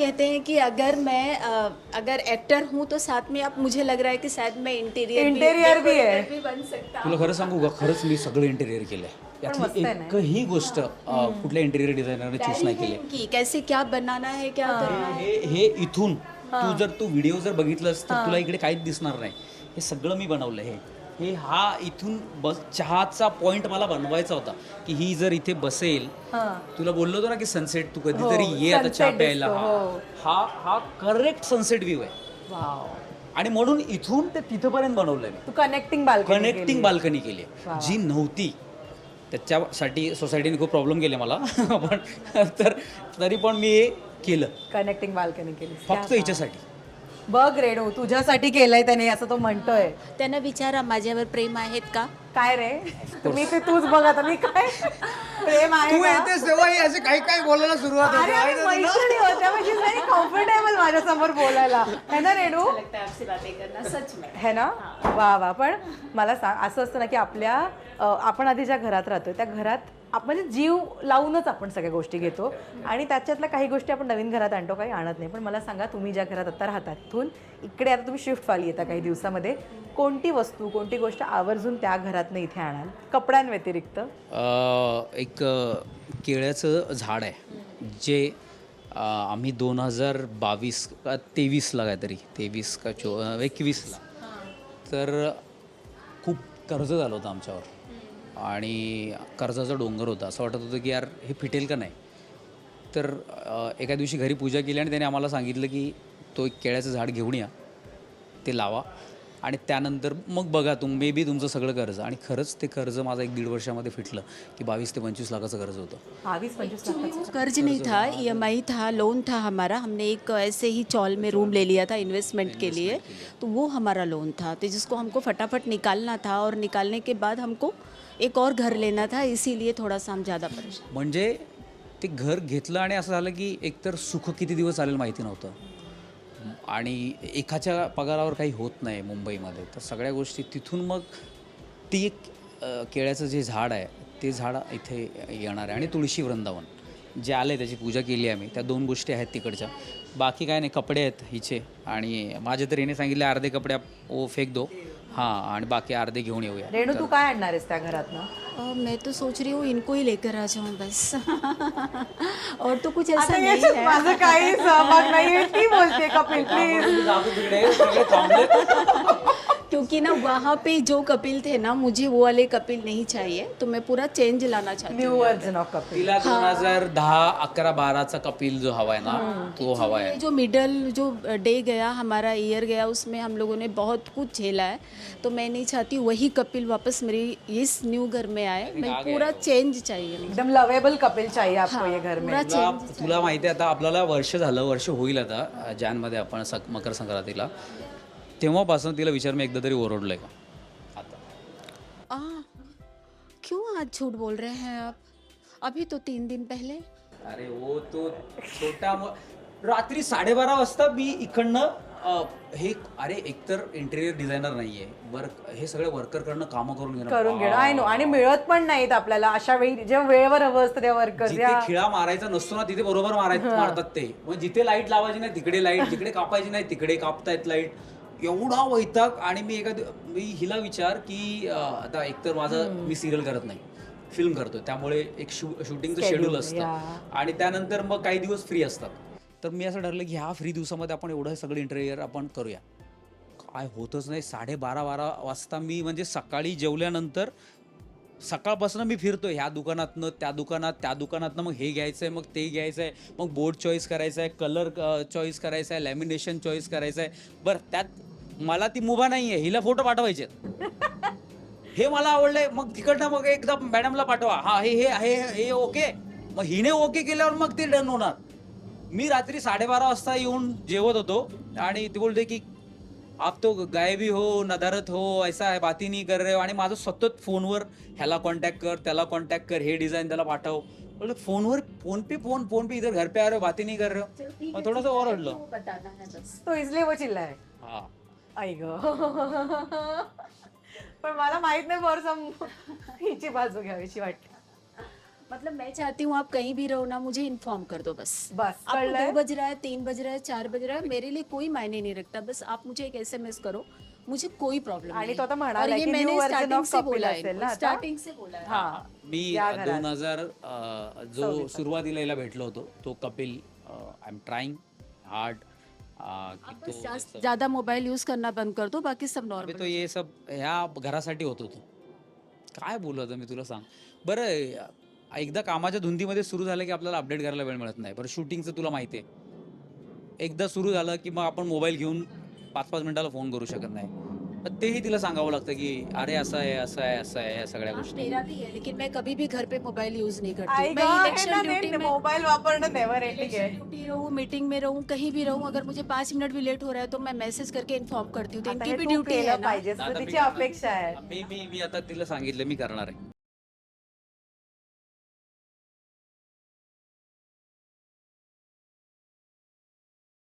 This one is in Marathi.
कहते हैं कि अगर मैं अगर एक्टर हूँ तो साथ में आप मुझे लग रहा है कि शायद मैं इंटीरियर भी है. भी बन सकता तुला खरं सांगू का, खरंच मी सगळं इंटेरियर केलं आहे. यातली एकही गोष्ट कुठल्या इंटेरियर डिझायनरने चूज नाही केली. कि कैसे क्या बनाना है क्या करना है. हे इथून तू व्हिडिओ जर बघितलंस तर तुला इकडे काहीच दिसणार नाही. हे सगळं मी बनवलं. हे हा इथून बस चहाचा पॉइंट मला बनवायचा होता की ही जर इथे बसेल. तुला बोललो होतो ना की सनसेट तू कधीतरी ये आता चहा प्यायला. हा करेक्ट सनसेट व्ह्यू आहे. आणि म्हणून इथून ते तिथपर्यंत बनवलंय मी. तू कनेक्टिंग बाल्कनी केली जी नव्हती. त्याच्यासाठी सोसायटीने खूप प्रॉब्लेम केले मला पण तरी पण मी हे केलं कनेक्टिंग बाल्कनी केली फक्त हिच्यासाठी. बघ रेणू तुझ्यासाठी केलंय त्याने असं तो म्हणतोय. त्यांना विचारा माझ्यावर प्रेम आहेत का. काय रे तुम्ही ते तूच बघ आता मी काय प्रेम आहे तू का? येतेस तेव्हा असे काही काही बोलायला सुरुवात अरे आम्ही मैत्रिणी होत्या म्हणजे व्हेरी कम्फर्टेबल माझ्यासमोर बोलायला है ना रेणू. लगता है आपसे बातें करना सच में. है ना. वा वा. पण मला सांग असं असतं ना की आपल्या आपण आधी ज्या घरात राहतोय त्या घरात म्हणजे जीव लावूनच आपण सगळ्या गोष्टी घेतो आणि त्याच्यातल्या काही गोष्टी आपण नवीन घरात आणतो काही आणत नाही. पण मला सांगा तुम्ही ज्या घरात आता राहतात तिथून इकडे आता तुम्ही शिफ्ट व्हाल येता काही दिवसामध्ये कोणती वस्तू कोणती गोष्ट आवर्जून त्या घरातनं इथे आणाल कपड्यांव्यतिरिक्त. एक केळ्याचं झाड आहे जे आम्ही 2022 का 23ला काहीतरी 23 का 21ला तर खूप कर्ज झालं होतं आमच्यावर आणि कर्जाचा डोंगर होता. असं वाटत होतं की यार हे फिटेल का नाही. तर एका दिवशी घरी पूजा केली आणि त्याने आम्हाला सांगितलं की तो एक केळ्याचं झाड घेऊन या ते लावा आणि त्यानंतर मग बघा मे बी तुमचं सगळं कर्ज. आणि खरंच ते कर्ज माझं 1-1.5 वर्षामध्ये फिटलं की 22 ते 25 लाखाचं कर्ज होतं. 22-25 लाखाचं कर्ज नहीं था, EMI था, लोन था हमारा. हमने एक ऐसे ही चौल में रूम ले लिया था इन्वेस्टमेंट के लिए. तो वो हमारा लोन था तो जिसको हमको फटाफट निकालना था और निकालने के बाद हमको एक और घर लेना था. इसीलिए थोड़ा सा हम ज़्यादा परेशान. म्हणजे ते घर घेतलं आणि असं झालं की एकतर सुख किती दिवस चालेल माहिती नव्हतं आणि एकाच्या पगारावर काही होत नाही मुंबईमध्ये. तर सगळ्या गोष्टी तिथून मग ती एक केळ्याचं जे झाड आहे ते झाड इथे येणार आहे आणि तुळशी वृंदावन जे आलं आहे त्याची पूजा केली आहे आम्ही. त्या 2 गोष्टी आहेत तिकडच्या. बाकी काय नाही. कपडे आहेत हिचे आणि माझे तर येणे सांगितले अर्धे कपडे ओ फेक दो हां आणि बाकी अर्धे घेऊन येऊया. रेणू तू काय आणणार आहेस त्या घरातनं. मैं तो सोच रही हूँ इनको ही लेकर आ जाऊँ बस. और तो कुछ ऐसा नहीं है. माझं काही सहभाग नाही ती बोलते कपिल प्लीज. क्योंकि ना वहाँ पे जो कपिल थे ना मुझे वो वाले कपिल नहीं चाहिए. तो मैं पूरा चेंज लाना चाहती न्यू वर्जन ऑफ कपिल. तिला 2010, 11, 12चा कपिल जो हवा है ना तो हवा है. जो मिडल जो डे गया हमारा ईयर गया उसमें हम लोगों ने बहुत कुछ झेला है. तो मैं नहीं चाहती वही कपिल वापस मेरी इस न्यू घर में आए. मैं पूरा चेंज चाहिए. एकदम लवेबल कपिल चाहिए आपको ये घर में. तुला माहिती आहे आता आपल्याला वर्ष होईल आता जानमध्ये आपण मकर संक्रांतीला. तेव्हापासून तिला विचार मी एकदा तरी ओरडलोय का आता. क्यों आज झूठ बोल रहे हैं आप. अभी तो 3 दिन पहले. अरे वो तो छोटा रात्री 12:30 वाजता मी इकडनं हे अरे एकतर इंटेरियर डिझायनर नाहीये हे सगळे वर्करकडनं कामं करून घेणं आहे नो आणि मिळत पण नाहीत आपल्याला अशा वेळी जेव्हा वेळेवर हवं असतं त्या वर्कर. जिथे खिळा मारायचा नसतो ना तिथे बरोबर मारतात ते. मग जिथे लाईट लावायची नाही तिकडे लाईट, जिकडे कापायची नाही तिकडे कापतायत लाईट. एवढा वैताग. आणि मी हिला विचार की आता एकतर मी सिरियल करत नाही फिल्म करतोय त्यामुळे एक शूटिंगचं शेड्यूल असतं आणि त्यानंतर मग काही दिवस फ्री असतात. तर मी असं ठरलं की ह्या फ्री दिवसामध्ये आपण एवढं सगळं इंटेरियर आपण करूया. काय होतच नाही. 12:30 वाजता मी म्हणजे सकाळी जेवल्यानंतर सकाळपासून मी फिरतोय ह्या दुकानातनं त्या दुकानातनं मग हे घ्यायचं आहे मग ते घ्यायचं आहे मग बोर्ड चॉईस करायचं आहे कलर चॉईस करायचा आहे लॅमिनेशन चॉईस करायचं आहे. बरं त्यात मला ती मुभा नाही आहे हिला फोटो पाठवायचे हे मला आवडलंय मग तिकडनं मग एकदा मॅडमला पाठवा हां हे ओके. मग हिने ओके केल्यावर मग ते डन होणार. मी रात्री 12:30 वाजता येऊन जेवत होतो आणि ते बोलते की आप तो गायबी हो नदारत हो ऐसा है बात ही नहीं कर रहे हो. आणि माझं सतत फोनवर ह्याला कॉन्टॅक्ट कर त्याला कॉन्टॅक्ट कर हे डिझाईन त्याला पाठव. बोलतो फोनवर फोन पे इधर घर पे आ रहे हो बात ही नहीं कर रहे हो. मग थोडंसं ओरडलं तो इसलिए वो चिल्ला है. हा आई ग. पण मला माहित नाही बरं हिची बाजू घ्यावीशी वाटते. मतलब मैं चाहती हूँ आप कहीं भी रहो ना, मुझे इन्फॉर्म कर दो बस। बस, आपको कळलंय? 2 बज रहा है, 3 बज रहा है, 4 बज रहा है, मेरे लिए कोई मायने नहीं रखता, बस आप मुझे एक SMS करो, मुझे कोई प्रॉब्लम आणि नहीं। तो आता और म्हणाला ये की मैंने न्यू व्हर्जन स्टार्टिंग ऑफ से कपिल बोला असेल ना है, आता? स्टार्टिंग से बोला है। हा मी या घरात. 2000 जो सुरुवातीला याला भेटलो होतो तो Kapil, I am trying hard की आप तो बस ज्यादा मोबाइल यूज करना बंद कर दो, बाकी सब अबे नॉर्मल। तो ये सब ह्या घरासाठी होतो तो. काय बोलू आता मी तुला सांग. बरं एकदा कामाच्या धुंदीमध्ये सुरू झालं की आपल्याला अपडेट करायला वेळ मिळत नाही. बरं शूटिंगचं तुला माहिती आहे. एकदा सुरू झालं की मग आपण मोबाईल घेऊन 5-5 मिनिटाला फोन करू शकत नाही. पण तेही तिला सांगावं लागतं की अरे असं आहे, असं आहे, असं आहे, या सगळ्या हाँ, गोष्टी. मेरा भी है, लेकिन मैं कभी भी घर पे मोबाईल यूज नहीं करती। आई मैं गं, हे इलेक्शन ना ड्यूटी ते में मोबाईल वापरणं नेव्हर एंडिंग आहे. ड्यूटी रहूँ, मीटिंग में रहूँ, कहीं भी रहूँ, अगर मुझे 5 मिनट भी लेट हो रहा है तो मैं मैसेज करके इन्फॉर्म करती हूँ। तो आता इनकी हे भी तू ड्यूटी है केलं ना। पाहिजे आता असं मी तिची करणार. अपेक्षा आहे. मी आता तिला सांगितलं मी करणार आहे.